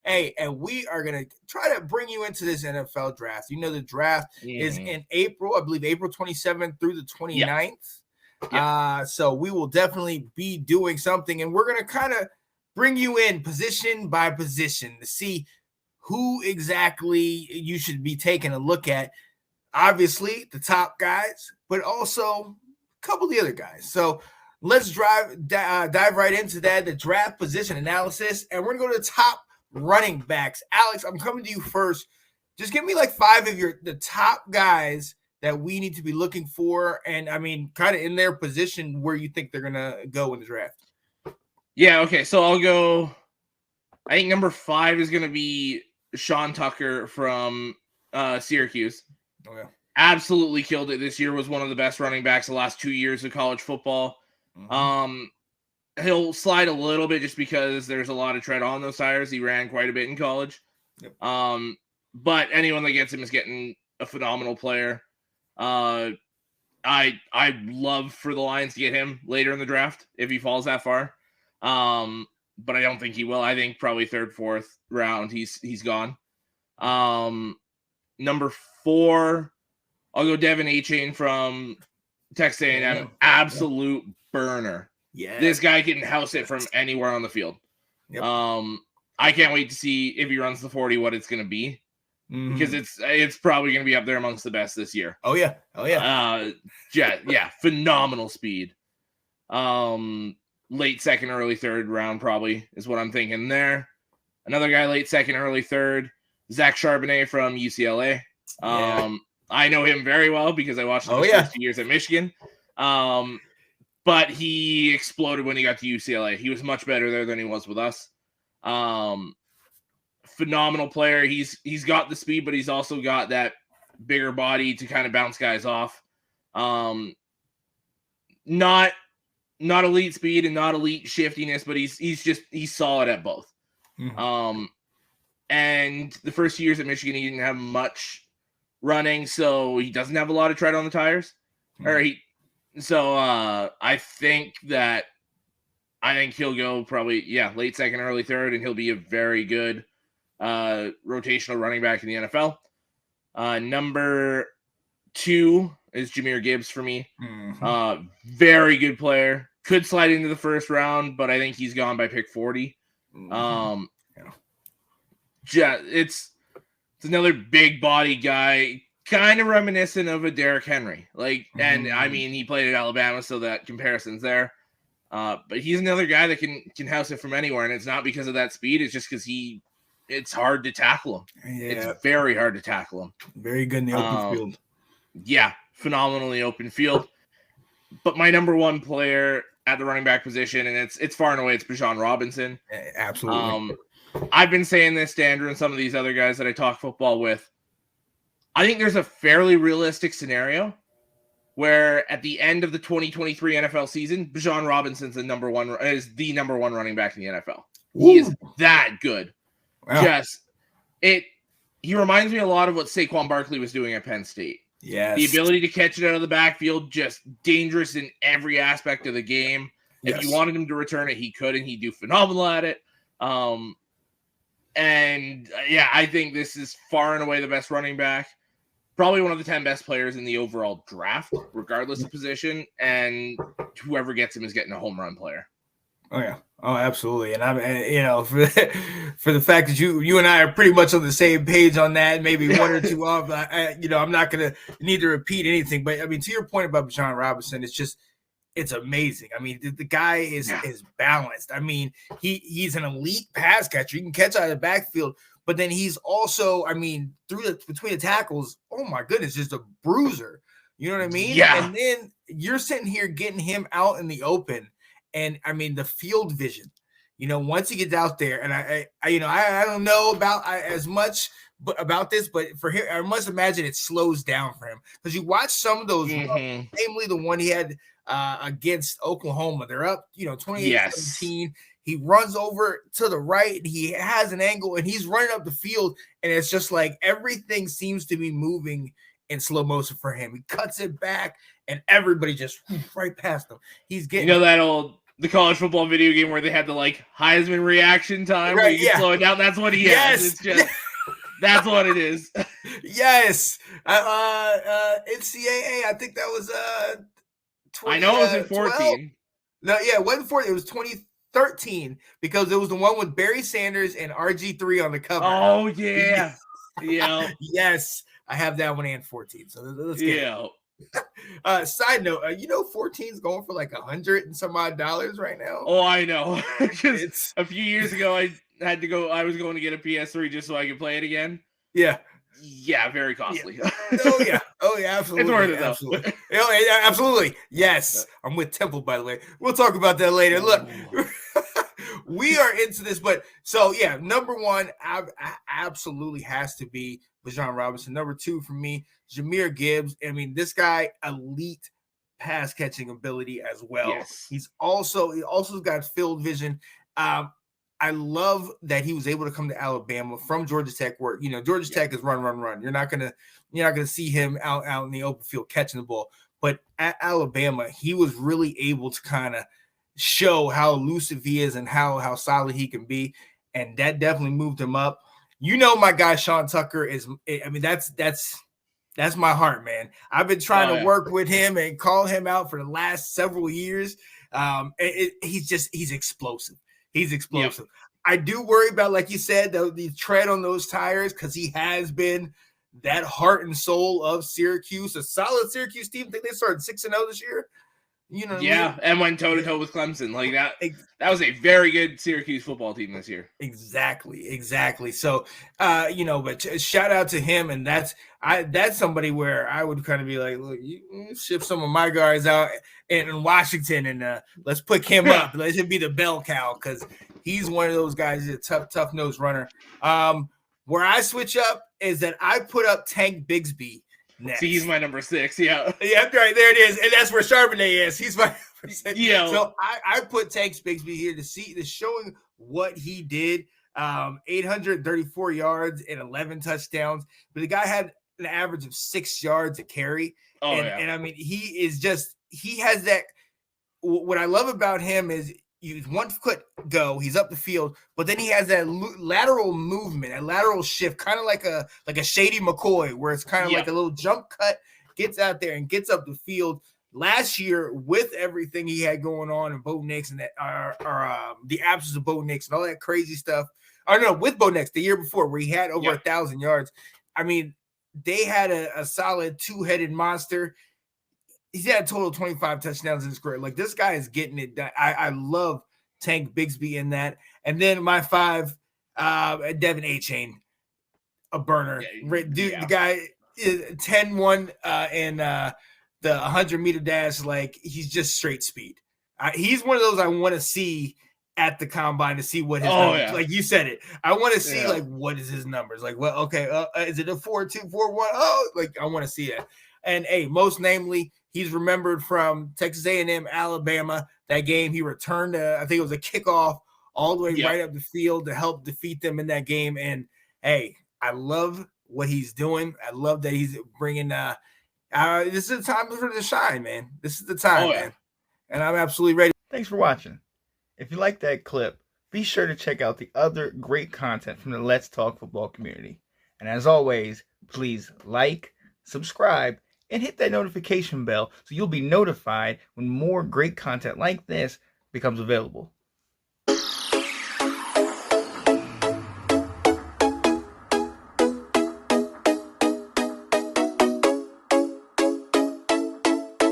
Hey, and we are going to try to bring you into this NFL draft. You know, the draft is in April, I believe April 27th through the 29th. So we will definitely be doing something, and we're going to kind of bring you in position by position to see who exactly you should be taking a look at. Obviously, the top guys, but also a couple of the other guys. So let's dive right into that, the draft position analysis, and we're going to go to the top running backs. Alex, I'm coming to you first. Just give me like 5 of the top guys that we need to be looking for, and I mean, kind of in their position where you think they're going to go in the draft. Yeah, okay, so I'll go. I think number 5 is going to be Sean Tucker from Syracuse. Oh, yeah. Absolutely killed it this year. Was one of the best running backs the last 2 years of college football. He'll slide a little bit just because there's a lot of tread on those tires. He ran quite a bit in college. Yep. But anyone that gets him is getting a phenomenal player. I'd love for the Lions to get him later in the draft if he falls that far. But I don't think he will. I think probably 3rd, 4th round he's gone. Number 4, I'll go Devin A-Chain from Texas A&M. Absolute burner. Yeah, this guy can house it from anywhere on the field. Yep. I can't wait to see if he runs the 40, what it's going to be, because it's probably going to be up there amongst the best this year. Oh yeah. Yeah, phenomenal speed. Late 2nd, early 3rd round probably is what I'm thinking there. Another guy late 2nd, early 3rd, Zach Charbonnet from UCLA. I know him very well because I watched him his first 2 years at Michigan. But he exploded when he got to UCLA. He was much better there than he was with us. Phenomenal player. He's got the speed, but he's also got that bigger body to kind of bounce guys off. Not elite speed and not elite shiftiness, but he's solid at both. And the first 2 years at Michigan, he didn't have much running, so he doesn't have a lot of tread on the tires. I think he'll go probably, late 2nd, early 3rd, and he'll be a very good rotational running back in the NFL. Number 2 is Jahmyr Gibbs for me. Very good player. Could slide into the 1st round, but I think he's gone by pick 40. It's another big body guy, kind of reminiscent of a Derrick Henry. And I mean, he played at Alabama, so that comparison's there. But he's another guy that can house it from anywhere, and it's not because of that speed. It's just because it's hard to tackle him. Yeah. It's very hard to tackle him. Very good in the open field. Yeah, phenomenally open field. But my number 1 player at the running back position, and it's far and away, it's Bijan Robinson. Absolutely. I've been saying this to Andrew and some of these other guys that I talk football with. I think there's a fairly realistic scenario where at the end of the 2023 NFL season, Bijan Robinson's the number one running back in the NFL. He is that good. Wow. He reminds me a lot of what Saquon Barkley was doing at Penn State. Yes. The ability to catch it out of the backfield, just dangerous in every aspect of the game. If you wanted him to return it, he could, and he'd do phenomenal at it. I think this is far and away the best running back. Probably one of the 10 best players in the overall draft, regardless of position. And whoever gets him is getting a home run player. Oh, yeah. Oh, absolutely. And I'm, for the fact that you and I are pretty much on the same page on that, maybe one or two off, I'm not going to need to repeat anything. But, I mean, to your point about Bijan Robinson, it's amazing. I mean, the guy is balanced. I mean, he's an elite pass catcher. He can catch out of the backfield, but then he's also, I mean, between the tackles, oh my goodness, just a bruiser. You know what I mean? Yeah. And then you're sitting here getting him out in the open, and I mean the field vision. Once he gets out there, and I don't know about as much about this, but for him, I must imagine it slows down for him because you watch some of those, namely the one he had against Oklahoma. They're up, 28-17. He runs over to the right. He has an angle, and he's running up the field, and it's just like everything seems to be moving in slow motion for him. He cuts it back, and everybody just right past him. He's getting that old the college football video game where they had the like Heisman reaction time where Right, you can slow it down. That's what he has. It's just that's what it is. Yes. NCAA, I think that was 20, I know it was in 14. No, yeah, it wasn't 14. It was 2013 because it was the one with Barry Sanders and RG3 on the cover. Oh, yeah. Yeah. Yes. I have that one and 14. So let's get it. Side note, 14 is going for like $100 and some odd right now. Oh, I know. Because a few years ago, I was going to get a PS3 just so I could play it again. Yeah. Yeah, very costly. Yeah. Oh, yeah, absolutely. It's worth it, absolutely. Absolutely. Yes. I'm with Temple, by the way. We'll talk about that later. Look, we are into this, but so, yeah, number one, absolutely has to be Bijan Robinson. Number two for me, Jahmyr Gibbs. I mean, this guy, elite pass catching ability as well. Yes. He also got field vision. I love that he was able to come to Alabama from Georgia Tech, where Georgia Tech is run. You're not gonna see him out in the open field catching the ball. But at Alabama, he was really able to kind of show how elusive he is and how solid he can be, and that definitely moved him up. My guy Sean Tucker is. I mean, that's my heart, man. I've been trying to work with him and call him out for the last several years. He's explosive. He's explosive. Yep. I do worry about, like you said, the tread on those tires because he has been that heart and soul of Syracuse, a solid Syracuse team. I think they started 6-0 this year. And went toe-to-toe with Clemson. Like that was a very good Syracuse football team this year. Exactly. So, but shout out to him, and that's somebody where I would kind of be like, look, you ship some of my guys out in Washington, and let's put him up. Let him be the bell cow because he's one of those guys. He's a tough nosed runner. Where I switch up is that I put up Tank Bigsby next. See, he's my number 6. Yeah, right there it is, and that's where Charbonnet is. He's my number 6. Yeah. So I put Tank Bigsby here to showing what he did. 834 yards and 11 touchdowns, but the guy had an average of 6 yards a carry. And I mean, he has that. What I love about him is he's 1 foot go, he's up the field, but then he has that lateral movement, a lateral shift, kind of like a Shady McCoy, where it's kind of like a little jump cut, gets out there and gets up the field. Last year, with everything he had going on in Bo Nix and the absence of Bo Nix and all that crazy stuff, with Bo Nix the year before, where he had over 1,000 yards. I mean, they had a solid two-headed monster. He's had a total of 25 touchdowns in his career. Like, this guy is getting it done. I love Tank Bigsby in that. And then my 5, Devin A-Chain, a burner. The guy is 10-1 in the 100-meter dash. Like, he's just straight speed. He's one of those I want to see at the combine to see what his numbers, like you said it. I want to see like what is his numbers, like what is it a 4.2 4.1? Oh, like I want to see that. And most namely, he's remembered from Texas A&M, Alabama. That game he returned I think it was a kickoff all the way right up the field to help defeat them in that game. And I love what he's doing. I love that he's bringing this is the time for the shine, man. This is the time, man. And I'm absolutely ready. Thanks for watching. If you like that clip, be sure to check out the other great content from the Let's Talk Football community. And as always, please like, subscribe, and hit that notification bell so you'll be notified when more great content like this becomes available.